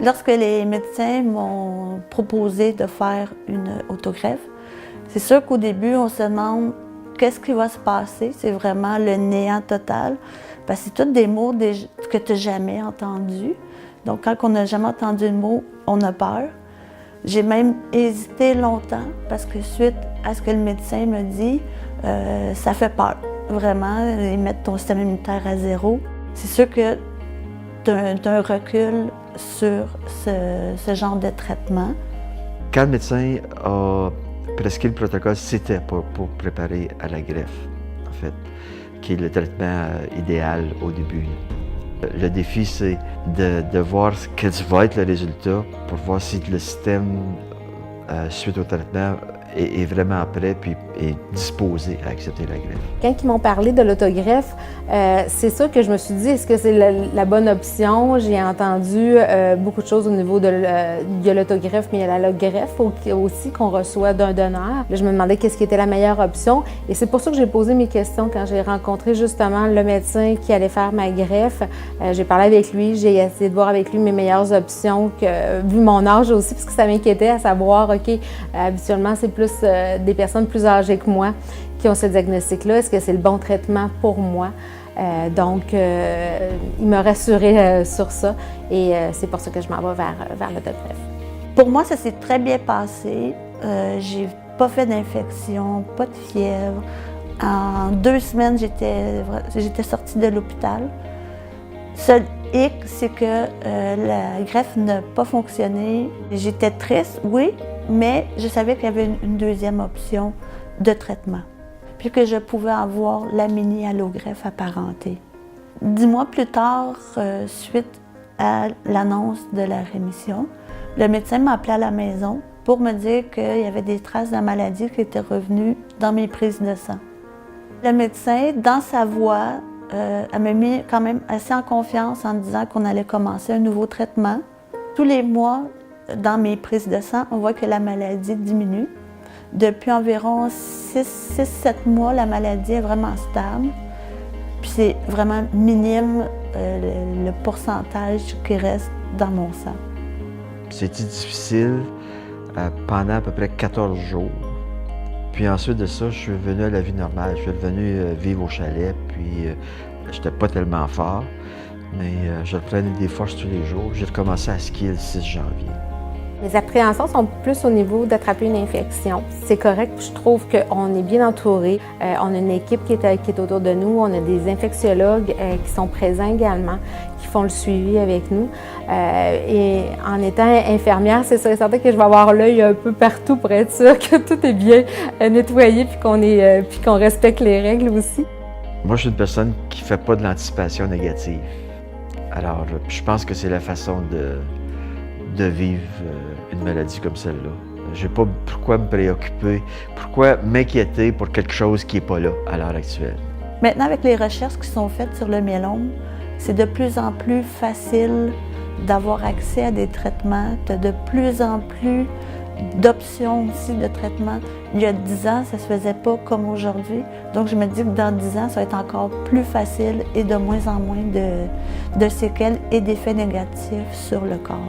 Lorsque les médecins m'ont proposé de faire une autogreffe, c'est sûr qu'au début, on se demande qu'est-ce qui va se passer. C'est vraiment le néant total. Parce que c'est tous des mots que tu n'as jamais entendus. Donc, quand on n'a jamais entendu le mot, on a peur. J'ai même hésité longtemps parce que suite à ce que le médecin me dit, ça fait peur. Vraiment, ils mettent ton système immunitaire à zéro. C'est sûr que tu as un recul sur ce genre de traitement. Quand le médecin a prescrit le protocole, c'était pour préparer à la greffe, en fait, qui est le traitement idéal au début. Le défi, c'est de voir quel va être le résultat pour voir si le système, suite au traitement, est vraiment prêt puis est disposé à accepter la greffe. Quand ils m'ont parlé de l'autogreffe, c'est sûr que je me suis dit, est-ce que c'est la bonne option? J'ai entendu beaucoup de choses au niveau de l'autogreffe, mais il y a l'allogreffe aussi qu'on reçoit d'un donneur. Là, je me demandais qu'est-ce qui était la meilleure option. Et c'est pour ça que j'ai posé mes questions quand j'ai rencontré justement le médecin qui allait faire ma greffe. J'ai parlé avec lui, j'ai essayé de voir avec lui mes meilleures options, vu mon âge aussi, parce que ça m'inquiétait à savoir, OK, habituellement, c'est plus des personnes plus âgées que moi qui ont ce diagnostic-là. Est-ce que c'est le bon traitement pour moi? Donc, il m'a rassurée sur ça et c'est pour ça que je m'en vais vers l'autogreffe. Pour moi, ça s'est très bien passé. J'ai pas fait d'infection, pas de fièvre. En 2 semaines, j'étais sortie de l'hôpital. Seul hic, c'est que la greffe n'a pas fonctionné. J'étais triste, oui, mais je savais qu'il y avait une deuxième option de traitement, puis que je pouvais avoir la mini-allogreffe apparentée. 10 mois plus tard, suite à l'annonce de la rémission, le médecin m'a appelé à la maison pour me dire qu'il y avait des traces de la maladie qui étaient revenues dans mes prises de sang. Le médecin, dans sa voix, elle m'a mis quand même assez en confiance en disant qu'on allait commencer un nouveau traitement. Tous les mois, dans mes prises de sang, on voit que la maladie diminue. Depuis environ 6-7 mois, la maladie est vraiment stable. Puis c'est vraiment minime le pourcentage qui reste dans mon sang. C'était difficile pendant à peu près 14 jours. Puis ensuite de ça, je suis revenu à la vie normale. Je suis revenu vivre au chalet, puis j'étais pas tellement fort, mais je reprenais des forces tous les jours. J'ai recommencé à skier le 6 janvier. Mes appréhensions sont plus au niveau d'attraper une infection. C'est correct, je trouve qu'on est bien entouré. On a une équipe qui est autour de nous. On a des infectiologues qui sont présents également, qui font le suivi avec nous. Et en étant infirmière, c'est sûr et certain que je vais avoir l'œil un peu partout pour être sûre que tout est bien nettoyé puis qu'on respecte les règles aussi. Moi, je suis une personne qui ne fait pas de l'anticipation négative. Alors, je pense que c'est la façon de vivre une maladie comme celle-là. Je n'ai pas pourquoi me préoccuper, pourquoi m'inquiéter pour quelque chose qui n'est pas là à l'heure actuelle. Maintenant, avec les recherches qui sont faites sur le myélome, c'est de plus en plus facile d'avoir accès à des traitements. Tu as de plus en plus d'options aussi de traitement. Il y a 10 ans, ça ne se faisait pas comme aujourd'hui. Donc, je me dis que dans 10 ans, ça va être encore plus facile et de moins en moins de séquelles et d'effets négatifs sur le corps.